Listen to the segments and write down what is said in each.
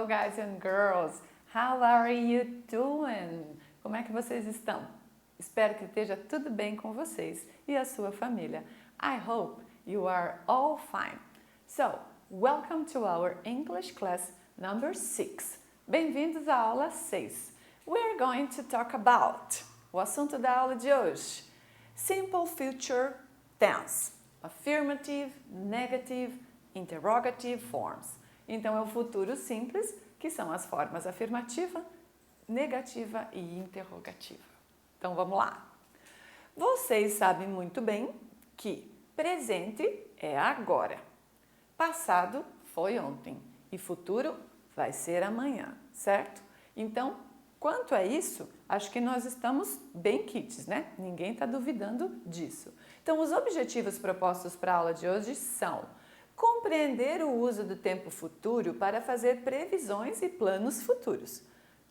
Hello guys and girls, how are you doing? Como é que vocês estão? Espero que esteja tudo bem com vocês e a sua família. I hope you are all fine. So, welcome to our English class number 6. Bem-vindos à aula 6. We're going to talk about o assunto da aula de hoje. Simple future tense. Affirmative, negative, interrogative forms. Então, é o futuro simples, que são as formas afirmativa, negativa e interrogativa. Então, vamos lá. Vocês sabem muito bem que presente é agora, passado foi ontem e futuro vai ser amanhã, certo? Então, quanto a isso, acho que nós estamos bem quites, né? Ninguém está duvidando disso. Então, os objetivos propostos para a aula de hoje são compreender o uso do tempo futuro para fazer previsões e planos futuros.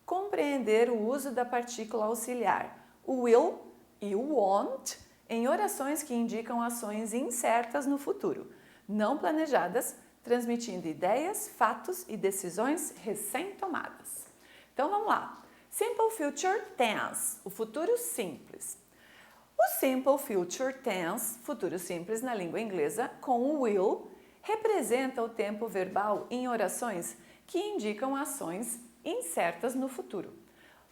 Compreender o uso da partícula auxiliar, o will e o won't, em orações que indicam ações incertas no futuro, não planejadas, transmitindo ideias, fatos e decisões recém-tomadas. Então vamos lá. Simple Future Tense, o futuro simples. O Simple Future Tense, futuro simples na língua inglesa, com o will, representa o tempo verbal em orações que indicam ações incertas no futuro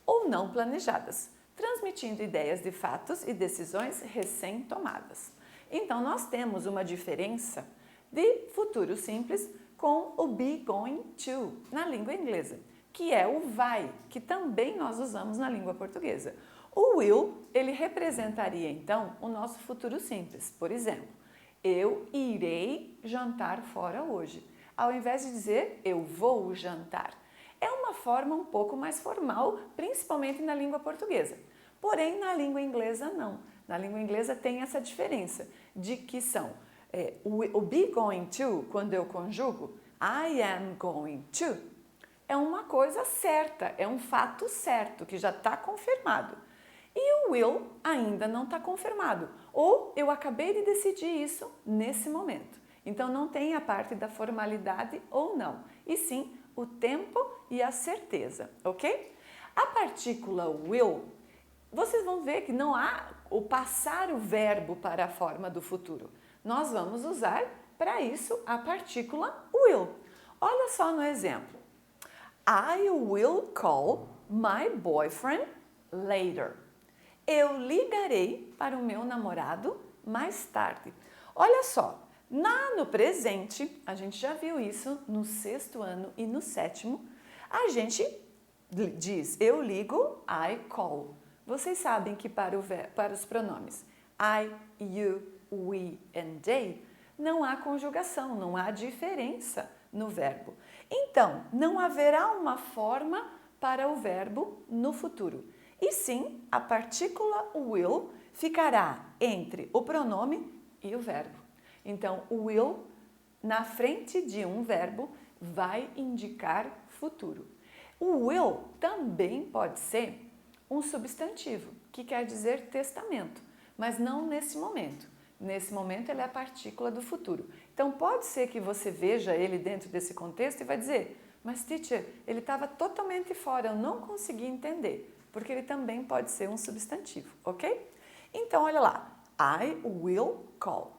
ou não planejadas, transmitindo ideias de fatos e decisões recém-tomadas. Então, nós temos uma diferença de futuro simples com o be going to na língua inglesa, que é o vai, que também nós usamos na língua portuguesa. O will, ele representaria então o nosso futuro simples. Por exemplo, eu irei jantar fora hoje, ao invés de dizer eu vou jantar. É uma forma um pouco mais formal, principalmente na língua portuguesa. Porém, na língua inglesa, não. Na língua inglesa tem essa diferença de que são o be going to, quando eu conjugo, I am going to, é uma coisa certa, é um fato certo, que já está confirmado. E o will ainda não está confirmado, ou eu acabei de decidir isso nesse momento. Então, não tem a parte da formalidade ou não, e sim o tempo e a certeza, ok? A partícula will, vocês vão ver que não há o passar o verbo para a forma do futuro. Nós vamos usar para isso a partícula will. Olha só no exemplo. I will call my boyfriend later. Eu ligarei para o meu namorado mais tarde. Olha só, no presente, a gente já viu isso no 6º ano e no 7º, a gente diz eu ligo, I call. Vocês sabem que para os pronomes I, you, we and they, não há conjugação, não há diferença no verbo. Então, não haverá uma forma para o verbo no futuro. E sim, a partícula will ficará entre o pronome e o verbo. Então, o will, na frente de um verbo, vai indicar futuro. O will também pode ser um substantivo, que quer dizer testamento, mas não nesse momento. Nesse momento, ele é a partícula do futuro. Então, pode ser que você veja ele dentro desse contexto e vai dizer, mas teacher, ele estava totalmente fora, eu não consegui entender. Porque ele também pode ser um substantivo, ok? Então, olha lá. I will call.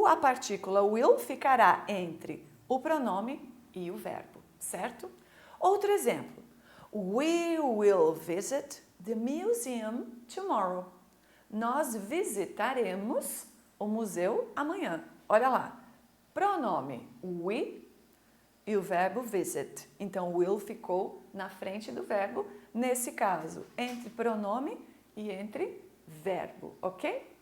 A partícula will ficará entre o pronome e o verbo, certo? Outro exemplo. We will visit the museum tomorrow. Nós visitaremos o museu amanhã. Olha lá. Pronome we e o verbo visit. Então, will ficou na frente do verbo, nesse caso, entre pronome e entre verbo, ok?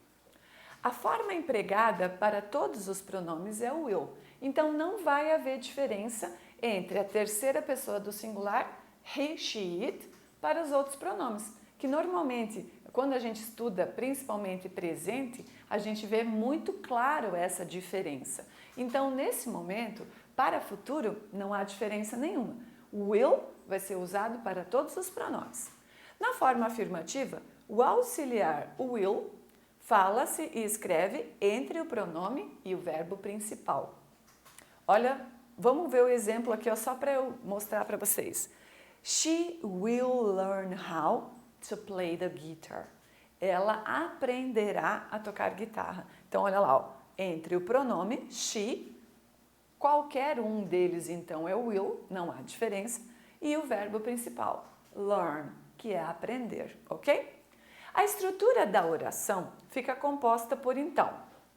A forma empregada para todos os pronomes é o will. Então, não vai haver diferença entre a terceira pessoa do singular, he, she, it, para os outros pronomes, que normalmente, quando a gente estuda principalmente presente, a gente vê muito claro essa diferença. Então, nesse momento, para futuro, não há diferença nenhuma. O will vai ser usado para todos os pronomes. Na forma afirmativa, o auxiliar will fala-se e escreve entre o pronome e o verbo principal. Olha vamos ver o exemplo aqui, ó, só para eu mostrar para vocês. She will learn how to play the guitar. Ela aprenderá a tocar guitarra. Então, olha lá, ó, entre o pronome she, qualquer um deles, então, é o will, não há diferença, e o verbo principal, learn, que é aprender, ok? A estrutura da oração fica composta por, então,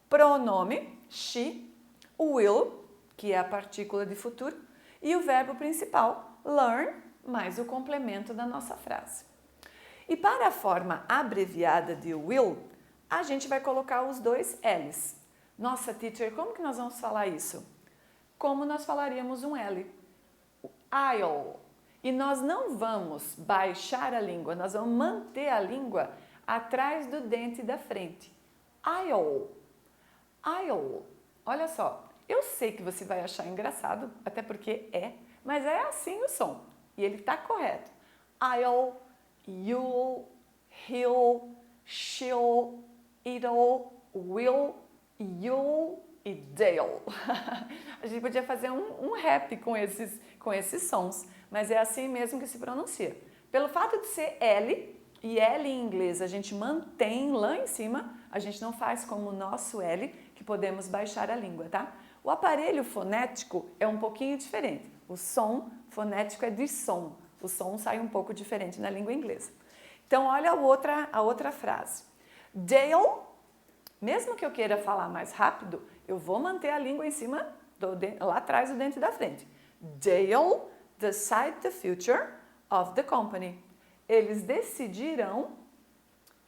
pronome, she, o will, que é a partícula de futuro, e o verbo principal, learn, mais o complemento da nossa frase. E para a forma abreviada de will, a gente vai colocar os dois L's. Nossa, teacher, como que nós vamos falar isso? Como nós falaríamos um L. I'll. E nós não vamos baixar a língua, nós vamos manter a língua atrás do dente da frente. I'll. I'll. Olha só, eu sei que você vai achar engraçado, até porque é, mas é assim o som. E ele está correto. I'll, you'll, he'll, she'll, it'll, will, you'll e they'll. A gente podia fazer um rap com esses sons, mas é assim mesmo que se pronuncia. Pelo fato de ser L, e L em inglês a gente mantém lá em cima, a gente não faz como o nosso L, que podemos baixar a língua, tá? O aparelho fonético é um pouquinho diferente. O som fonético é de som. O som sai um pouco diferente na língua inglesa. Então, olha a outra frase. Dale, mesmo que eu queira falar mais rápido, eu vou manter a língua em cima, lá atrás do dente da frente. They'll decide the future of the company. Eles decidirão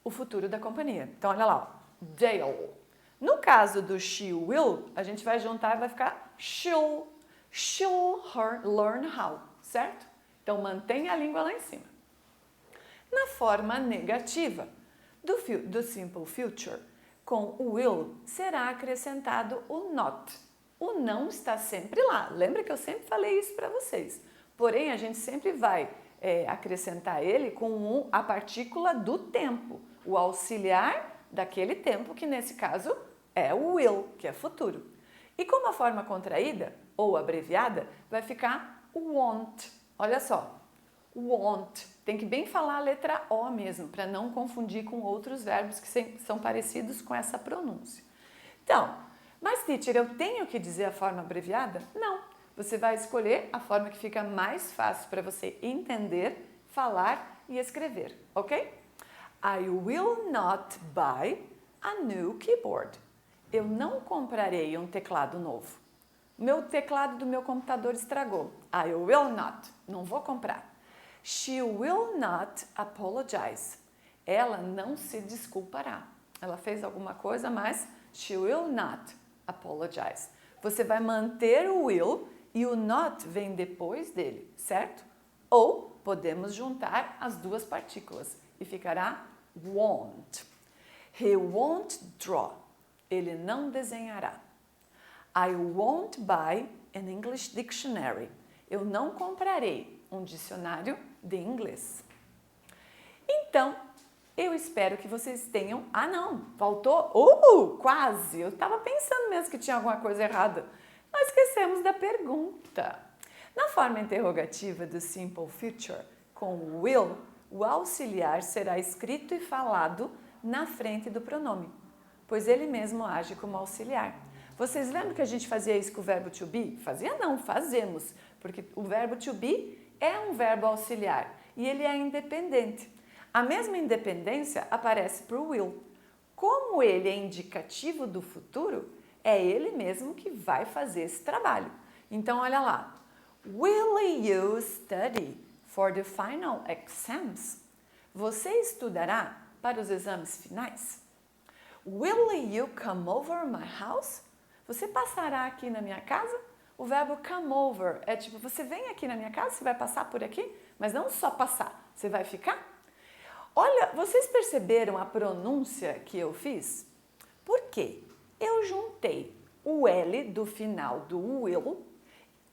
o futuro da companhia. Então, olha lá. Ó. They'll. No caso do she will, a gente vai juntar e vai ficar she'll. She'll learn how, certo? Então, mantenha a língua lá em cima. Na forma negativa do simple future, com o will, será acrescentado o not. O não está sempre lá. Lembra que eu sempre falei isso para vocês. Porém, a gente sempre vai acrescentar ele com a partícula do tempo, o auxiliar daquele tempo, que nesse caso é o will, que é futuro. E como a forma contraída, ou abreviada, vai ficar won't. Olha só, won't. Tem que bem falar a letra O mesmo, para não confundir com outros verbos que são parecidos com essa pronúncia. Então, mas teacher, eu tenho que dizer a forma abreviada? Não. Você vai escolher a forma que fica mais fácil para você entender, falar e escrever, ok? I will not buy a new keyboard. Eu não comprarei um teclado novo. Meu teclado do meu computador estragou. I will not. Não vou comprar. She will not apologize. Ela não se desculpará. Ela fez alguma coisa, mas she will not apologize. Você vai manter o will e o not vem depois dele, certo? Ou podemos juntar as duas partículas e ficará won't. He won't draw. Ele não desenhará. I won't buy an English dictionary. Eu não comprarei um dicionário de inglês. Então, eu espero que vocês tenham... Ah, não, faltou... quase! Eu estava pensando mesmo que tinha alguma coisa errada. Nós esquecemos da pergunta. Na forma interrogativa do simple future, com will, o auxiliar será escrito e falado na frente do pronome, pois ele mesmo age como auxiliar. Vocês lembram que a gente fazia isso com o verbo to be? Fazia não, fazemos, porque o verbo to be é um verbo auxiliar e ele é independente. A mesma independência aparece para o will. Como ele é indicativo do futuro, é ele mesmo que vai fazer esse trabalho. Então, olha lá. Will you study for the final exams? Você estudará para os exames finais? Will you come over my house? Você passará aqui na minha casa? O verbo come over é tipo, você vem aqui na minha casa, você vai passar por aqui? Mas não só passar, você vai ficar? Olha, vocês perceberam a pronúncia que eu fiz? Por quê? Eu juntei o L do final do will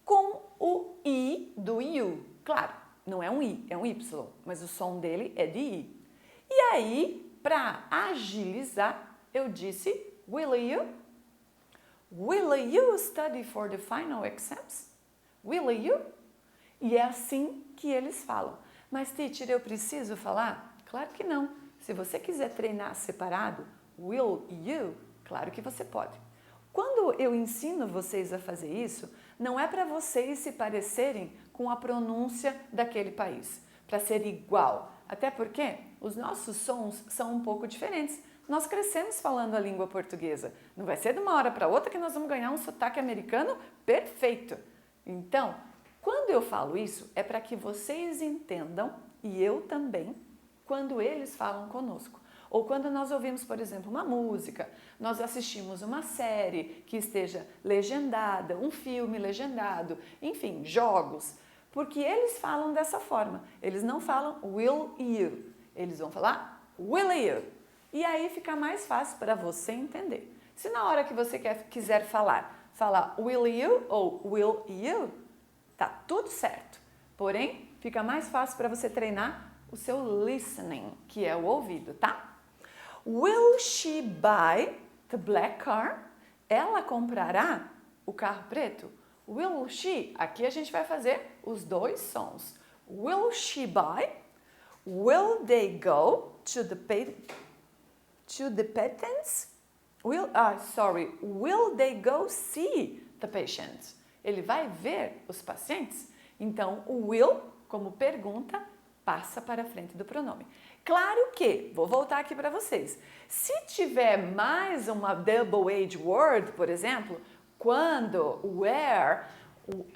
com o I do you. Claro, não é um I, é um Y, mas o som dele é de I. E aí, para agilizar, eu disse will you? Will you study for the final exams? Will you? E é assim que eles falam. Mas, teacher, eu preciso falar? Claro que não. Se você quiser treinar separado, will you? Claro que você pode. Quando eu ensino vocês a fazer isso, não é para vocês se parecerem com a pronúncia daquele país, para ser igual. Até porque os nossos sons são um pouco diferentes. Nós crescemos falando a língua portuguesa. Não vai ser de uma hora para outra que nós vamos ganhar um sotaque americano perfeito. Então, quando eu falo isso, é para que vocês entendam, e eu também, quando eles falam conosco. Ou quando nós ouvimos, por exemplo, uma música, nós assistimos uma série que esteja legendada, um filme legendado, enfim, jogos. Porque eles falam dessa forma. Eles não falam will you. Eles vão falar will you. E aí fica mais fácil para você entender. Se na hora que você quiser falar will you ou will you, tá tudo certo. Porém, fica mais fácil para você treinar o seu listening, que é o ouvido, tá? Will she buy the black car? Ela comprará o carro preto? Will she? Aqui a gente vai fazer os dois sons. Will she buy? Will they go to the patients? Will they go see the patients? Ele vai ver os pacientes? Então, o will, como pergunta, passa para a frente do pronome. Claro que, vou voltar aqui para vocês, se tiver mais uma double age word, por exemplo, quando, where,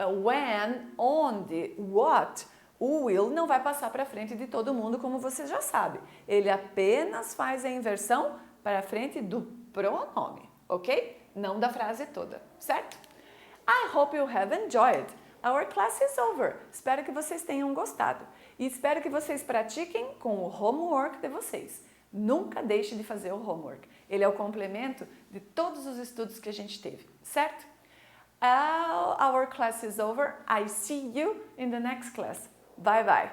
when, onde, what, o will não vai passar para a frente de todo mundo, como você já sabe. Ele apenas faz a inversão para a frente do pronome, ok? Não da frase toda, certo? I hope you have enjoyed. Our class is over. Espero que vocês tenham gostado. E espero que vocês pratiquem com o homework de vocês. Nunca deixe de fazer o homework. Ele é o complemento de todos os estudos que a gente teve, certo? Our class is over. I see you in the next class. Bye bye.